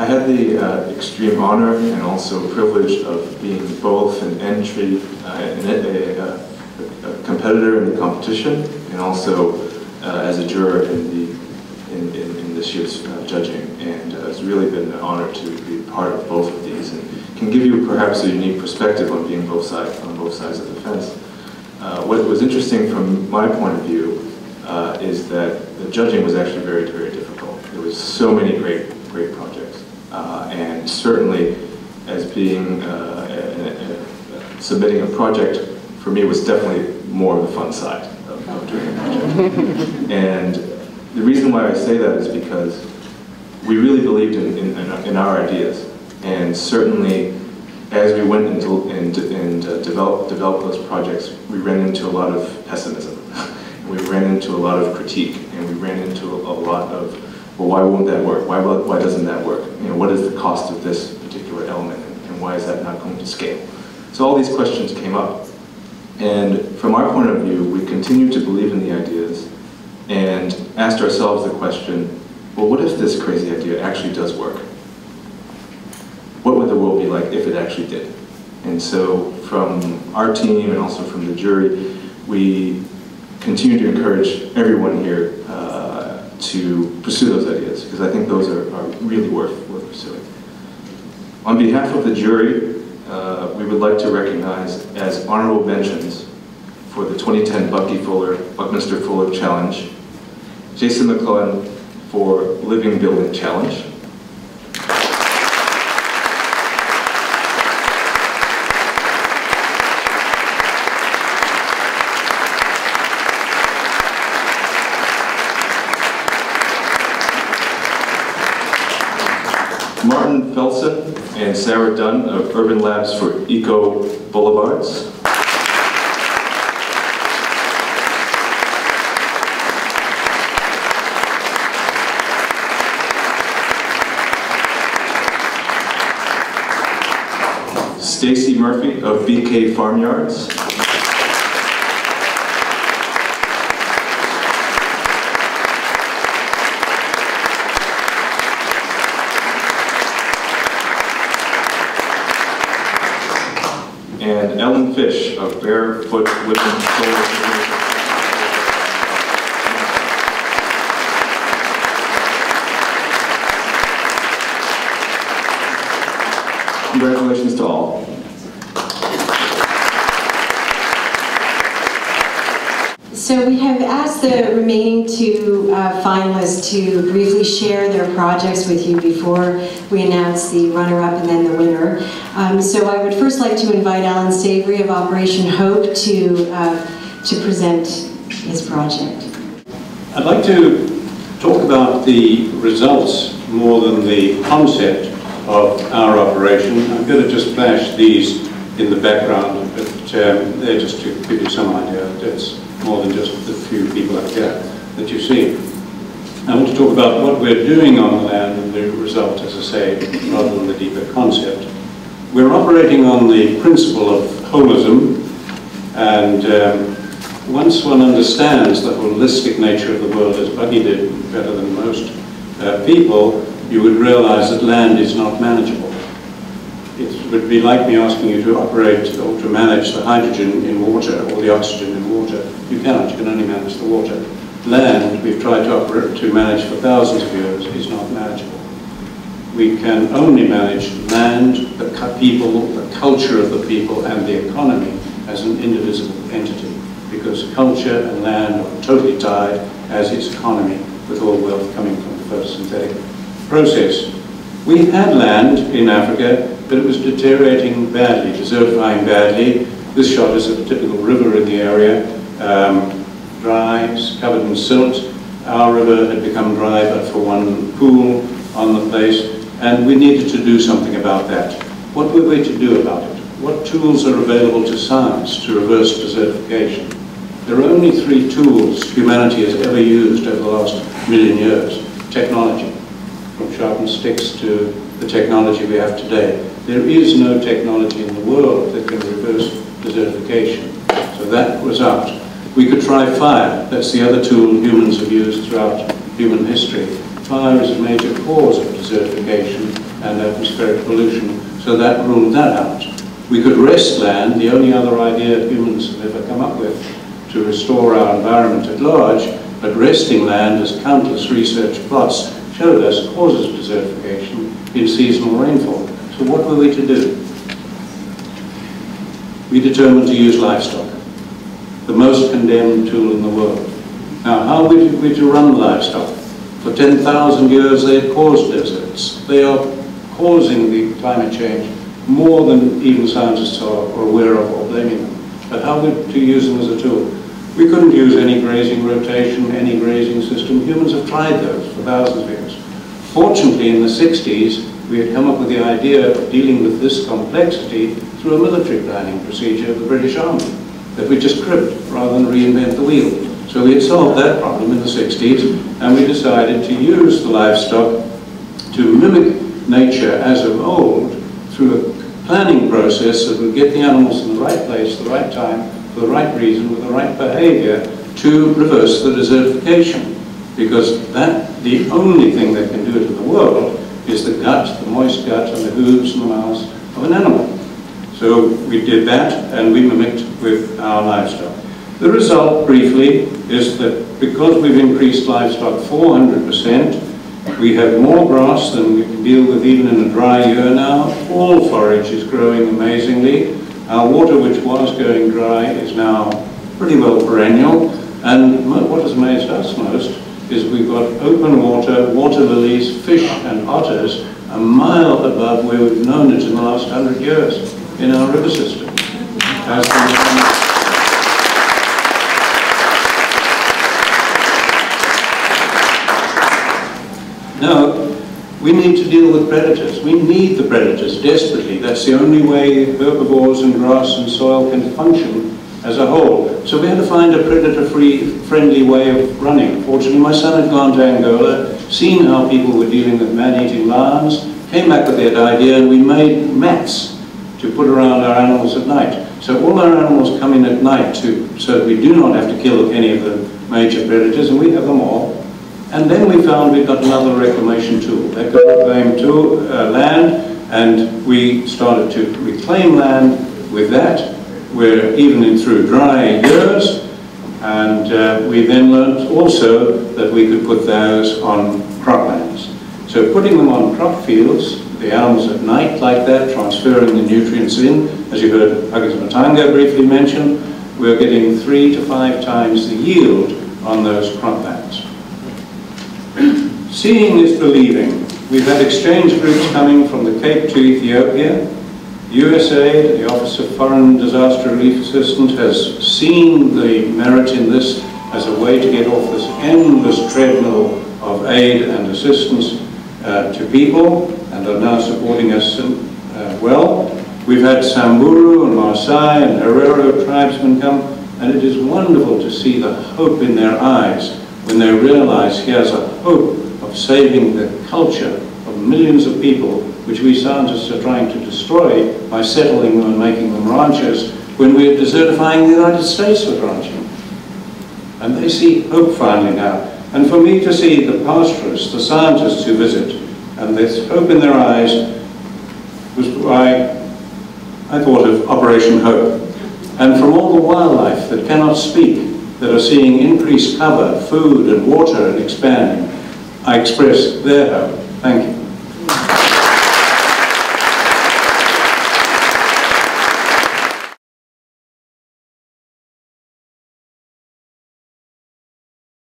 I had the extreme honor and also privilege of being both an entry, a competitor in the competition, and also as a juror in this year's judging. And it's really been an honor to be part of both of these, and can give you perhaps a unique perspective on being on both sides of the fence. What was interesting from my point of view is that the judging was actually very, very difficult. There was so many great projects, and certainly as being submitting a project for me was definitely more of the fun side of doing a project. And the reason why I say that is because we really believed in our ideas, and certainly as we went into and developed those projects, we ran into a lot of pessimism. We ran into a lot of critique, and we ran into a lot of, well, why won't that work? Why doesn't that work? You know, what is the cost of this particular element, and why is that not going to scale? So all these questions came up, and from our point of view, we continued to believe in the ideas and asked ourselves the question, well, what if this crazy idea actually does work? What would the world be like if it actually did? And so from our team and also from the jury, we continue to encourage everyone here to pursue those ideas, because I think those are really worth pursuing. On behalf of the jury, we would like to recognize as honorable mentions for the 2010 Buckminster Fuller Challenge, Jason McClellan for Living Building Challenge, Martin Felsen and Sarah Dunn of Urban Labs for Eco Boulevards. Stacy Murphy of BK Farmyards. And Ellen Fish of Barefoot Women Solar. Congratulations to all. So we have asked the remaining two finalists to briefly share their projects with you before we announce the runner-up and then the winner. So I would first like to invite Allan Savory of Operation Hope to present his project. I'd like to talk about the results more than the concept of our operation. I'm going to just flash these in the background, but they're just to give you some idea. It's more than just the few people up here that you see. I want to talk about what we're doing on the land and the result, as I say, rather than the deeper concept. We're operating on the principle of holism, and once one understands the holistic nature of the world, as Buggy did better than most people, you would realize that land is not manageable. It would be like me asking you to operate or to manage the hydrogen in water or the oxygen in water. You cannot, you can only manage the water. Land, we've tried to manage for thousands of years, is not manageable. We can only manage land, the people, the culture of the people, and the economy as an indivisible entity, because culture and land are totally tied, as is economy, with all wealth coming from the photosynthetic process. We had land in Africa, but it was deteriorating badly, desertifying badly. This shot is of a typical river in the area, dry, covered in silt. Our river had become dry but for one pool on the place, and we needed to do something about that. What were we to do about it? What tools are available to science to reverse desertification? There are only three tools humanity has ever used over the last million years. Technology, from sharpened sticks to the technology we have today. There is no technology in the world that can reverse desertification. So that was out. We could try fire. That's the other tool humans have used throughout human history. fire is a major cause of desertification and atmospheric pollution, so that ruled that out. We could rest land, the only other idea humans have ever come up with to restore our environment at large, but resting land, as countless research plots showed us, causes desertification in seasonal rainfall. So what were we to do? We determined to use livestock, the most condemned tool in the world. Now, how were we to run livestock? For 10,000 years they had caused deserts. They are causing the climate change more than even scientists are aware of or blaming them. But how were we to use them as a tool? We couldn't use any grazing rotation, any grazing system. Humans have tried those for thousands of years. Fortunately, in the 60s, we had come up with the idea of dealing with this complexity through a military planning procedure of the British Army that we just cribbed rather than reinvent the wheel. So we had solved that problem in the 60s, and we decided to use the livestock to mimic nature as of old through a planning process that would get the animals in the right place, the right time, for the right reason, with the right behavior to reverse the desertification. Because the only thing that can do it in the world is the gut, the moist gut, and the hooves and the mouths of an animal. So we did that, and we mimicked with our livestock. The result, briefly, is that because we've increased livestock 400%, we have more grass than we can deal with even in a dry year now. All forage is growing amazingly. Our water, which was going dry, is now pretty well perennial. And what has amazed us most is we've got open water, water lilies, fish and otters a mile above where we've known it in the last 100 years in our river system. Now, we need to deal with predators. We need the predators desperately. That's the only way herbivores and grass and soil can function as a whole. So we had to find a predator-friendly way of running. Fortunately, my son had gone to Angola, seen how people were dealing with man-eating lions, came back with that idea, and we made mats to put around our animals at night. So all our animals come in at night so that we do not have to kill any of the major predators, and we have them all. And then we found we've got another reclamation tool. They could reclaim land, and we started to reclaim land with that, where even through dry years, and we then learned also that we could put those on croplands. So putting them on crop fields, the animals at night like that, transferring the nutrients in, as you heard Huggins Matanga briefly mention, we're getting 3 to 5 times the yield on those croplands. Seeing is believing. We've had exchange groups coming from the Cape to Ethiopia. USAID, the Office of Foreign Disaster Relief Assistance, has seen the merit in this as a way to get off this endless treadmill of aid and assistance to people, and are now supporting us well. We've had Samburu and Maasai and Herero tribesmen come, and it is wonderful to see the hope in their eyes when they realize here's a hope of saving the culture of millions of people, which we scientists are trying to destroy by settling them and making them ranchers, when we're desertifying the United States with ranching. And they see hope finally now. And for me to see the pastoralists, the scientists who visit, and this hope in their eyes, was why I thought of Operation Hope. And from all the wildlife that cannot speak, that are seeing increased cover, food and water and expanding, I express their hope. Thank you.